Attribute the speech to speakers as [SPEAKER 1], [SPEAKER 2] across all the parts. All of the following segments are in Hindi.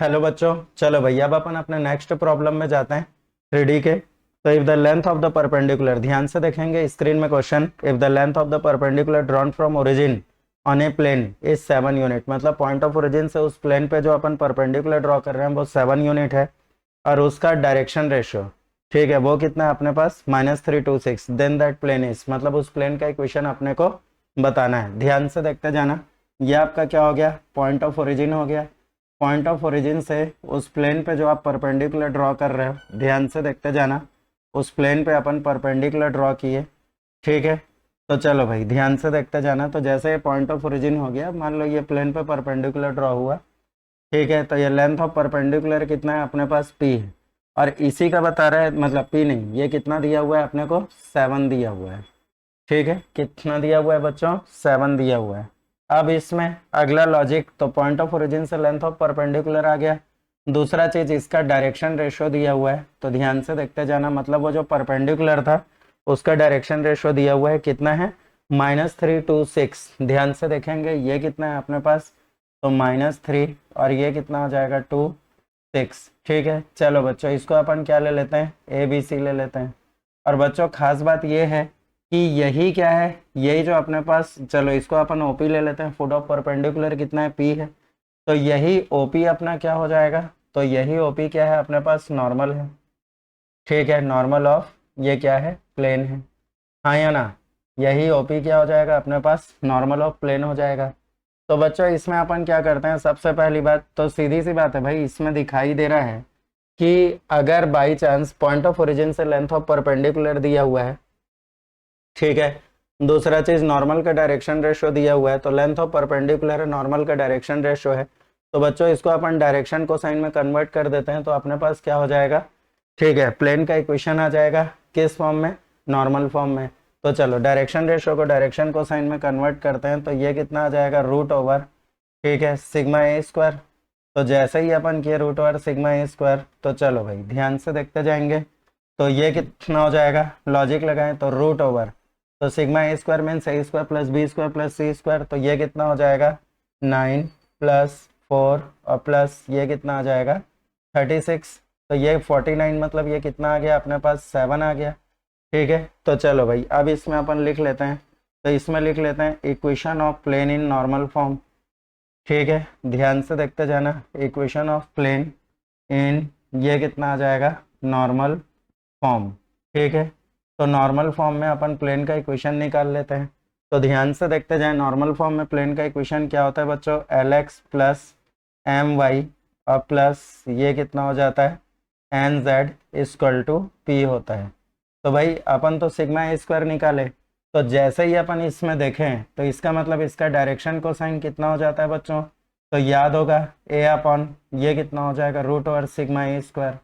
[SPEAKER 1] हेलो बच्चों, चलो भैया अब अपन अपने नेक्स्ट प्रॉब्लम में जाते हैं 3D के। तो if the length of the perpendicular, ध्यान से देखेंगे स्क्रीन में question. If the length of the perpendicular drawn from origin on a plane is 7 unit, मतलब पॉइंट ऑफ ओरिजिन से उस प्लेन पे जो अपन परपेंडिकुलर ड्रॉ कर रहे हैं वो 7 यूनिट है, और उसका डायरेक्शन रेशियो ठीक है वो कितना है अपने पास -326, देन दैट प्लेन इज, मतलब उस प्लेन का इक्वेशन अपने को बताना है। ध्यान से देखते जाना, ये आपका क्या हो गया, पॉइंट ऑफ ओरिजिन हो गया। पॉइंट ऑफ ओरिजिन से उस प्लेन पे जो आप परपेंडिकुलर ड्रॉ कर रहे हो, ध्यान से देखते जाना, उस प्लेन पे अपन परपेंडिकुलर ड्रॉ किए, ठीक है। तो चलो भाई ध्यान से देखते जाना। तो जैसे ये पॉइंट ऑफ ओरिजिन हो गया, मान लो ये प्लेन पे परपेंडिकुलर ड्रॉ हुआ, ठीक है। तो ये लेंथ ऑफ परपेंडिकुलर कितना है अपने पास, पी है, और इसी का बता रहा है, मतलब पी नहीं, ये कितना दिया हुआ है अपने को, 7 दिया हुआ है, ठीक है। कितना दिया हुआ है बच्चों, 7 दिया हुआ है। अब इसमें अगला लॉजिक, तो पॉइंट ऑफ ओरिजिन से लेंथ ऑफ परपेंडिकुलर आ गया। दूसरा चीज इसका डायरेक्शन रेशियो दिया हुआ है, तो ध्यान से देखते जाना, मतलब वो जो परपेंडिकुलर था उसका डायरेक्शन रेशियो दिया हुआ है, कितना है -326। ध्यान से देखेंगे ये कितना है अपने पास, तो -3, और ये कितना हो जाएगा 26, ठीक है। चलो बच्चों इसको अपन क्या ले लेते हैं, ABC ले लेते हैं। और बच्चों खास बात ये है कि यही क्या है, यही जो अपने पास, चलो इसको अपन OP ले लेते हैं, फुट ऑफ परपेंडिकुलर कितना है, P है। तो यही OP अपना क्या हो जाएगा, तो यही OP क्या है अपने पास, नॉर्मल है, ठीक है। नॉर्मल ऑफ ये क्या है, प्लेन है, हाँ या ना। यही OP क्या हो जाएगा अपने पास, नॉर्मल ऑफ प्लेन हो जाएगा। तो बच्चों इसमें अपन क्या करते हैं, सबसे पहली बात तो सीधी सी बात है भाई, इसमें दिखाई दे रहा है कि अगर by chance point of origin से लेंथ ऑफ परपेंडिकुलर दिया हुआ है, ठीक है। दूसरा चीज नॉर्मल का डायरेक्शन रेशियो दिया हुआ है, तो लेंथ ऑफ परपेंडिकुलर है, नॉर्मल का डायरेक्शन रेशियो है। तो बच्चों इसको अपन डायरेक्शन को साइन में कन्वर्ट कर देते हैं, तो अपने पास क्या हो जाएगा, ठीक है, प्लेन का इक्वेशन आ जाएगा, किस फॉर्म में, नॉर्मल फॉर्म में। तो चलो डायरेक्शन रेशियो को डायरेक्शन को साइन में कन्वर्ट करते हैं, तो ये कितना आ जाएगा, √, ठीक है, सिग्मा ए स्क्वायर। तो जैसे ही अपन किए √, सिग्मा ए स्क्वायर, तो चलो भाई ध्यान से देखते जाएंगे, तो ये कितना हो जाएगा, लॉजिक लगाएं तो √, तो sigma a square means a square plus b square plus c square, तो ये कितना हो जाएगा 9 + 4 और प्लस ये कितना आ जाएगा 36। तो ये 49, मतलब ये कितना आ गया अपने पास, 7 आ गया, ठीक है। तो चलो भाई अब इसमें अपन लिख लेते हैं, तो इसमें लिख लेते हैं equation of plane in normal form, ठीक है। ध्यान से देखते जाना, इक्वेशन ऑफ प्लेन इन ये कितना आ जाएगा, नॉर्मल फॉर्म, ठीक है। तो नॉर्मल फॉर्म में अपन प्लेन का इक्वेशन निकाल लेते हैं। तो ध्यान से देखते जाएं, नॉर्मल फॉर्म में प्लेन का इक्वेशन क्या होता है बच्चों, LX + My और प्लस ये कितना हो जाता है NZ = P होता है। तो भाई अपन तो सिग्मा ए स्क्वायर निकाले, तो जैसे ही अपन इसमें देखें तो इसका मतलब इसका डायरेक्शन कोसाइन कितना हो जाता है बच्चों, तो याद होगा A/, ये कितना हो जाएगा √, सिग्मा ए स्क्वायर।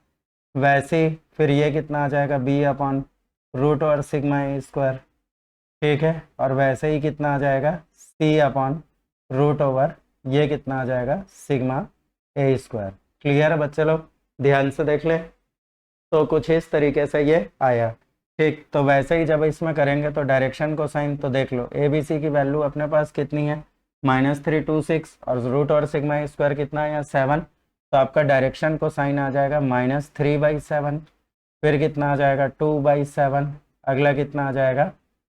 [SPEAKER 1] वैसे ही फिर ये कितना आ जाएगा B/√, सिग्मा ए स्क्वायर, ठीक है। और वैसे ही कितना आ जाएगा C/√, ये कितना आ जाएगा सिग्मा ए स्क्वायर। क्लियर है बच्चे लोग, ध्यान से देख ले। तो कुछ इस तरीके से ये आया, ठीक। तो वैसे ही जब इसमें करेंगे तो डायरेक्शन को साइन, तो देख लो ABC की वैल्यू अपने पास कितनी है, -326, और √ और सिग्मा ए स्क्वायर कितना है 7। तो आपका डायरेक्शन को साइन आ जाएगा -3/7, फिर कितना आ जाएगा 2/7, अगला कितना आ जाएगा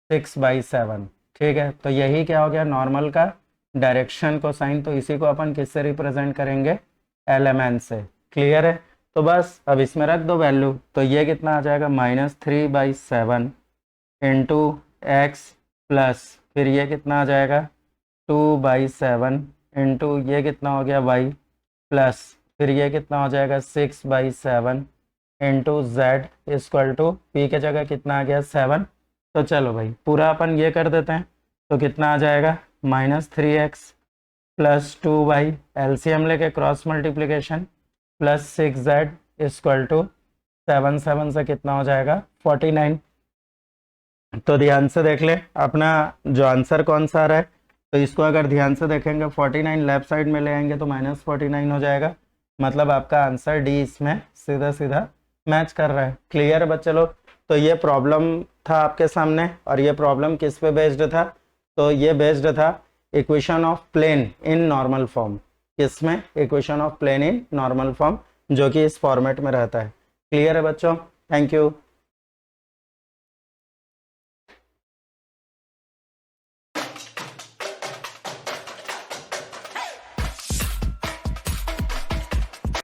[SPEAKER 1] 6/7, ठीक है। तो यही क्या हो गया, नॉर्मल का डायरेक्शन को साइन। तो इसी को अपन किससे रिप्रेजेंट करेंगे, LMN से। क्लियर है, तो बस अब इसमें रख दो वैल्यू, तो ये कितना आ जाएगा -3/7 × x प्लस फिर ये कितना आ जाएगा 2/7 × ये कितना हो गया y प्लस फिर ये कितना हो जाएगा 6/7 × z = p के जगह कितना आ गया 7। तो चलो भाई पूरा अपन ये कर देते हैं, तो कितना आ जाएगा -3x + 2y, LCM लेके क्रॉस मल्टीप्लिकेशन, प्लस 6z = 7, 7 से कितना हो जाएगा 49। तो ध्यान से देख ले अपना जो आंसर कौन सा आ रहा है, तो इसको अगर ध्यान से देखेंगे 49 लेफ्ट साइड में ले आएंगे तो -49 हो जाएगा, मतलब आपका आंसर डी इसमें सीधा सीधा मैच कर रहा है। क्लियर है बच्चे लोग, तो ये प्रॉब्लम था आपके सामने, और ये प्रॉब्लम किस पे बेस्ड था, तो ये बेस्ड था equation of plane in normal form, किसमें, equation of plane in normal form, जो कि इस फॉर्मेट में रहता है। क्लियर है बच्चों? Thank you.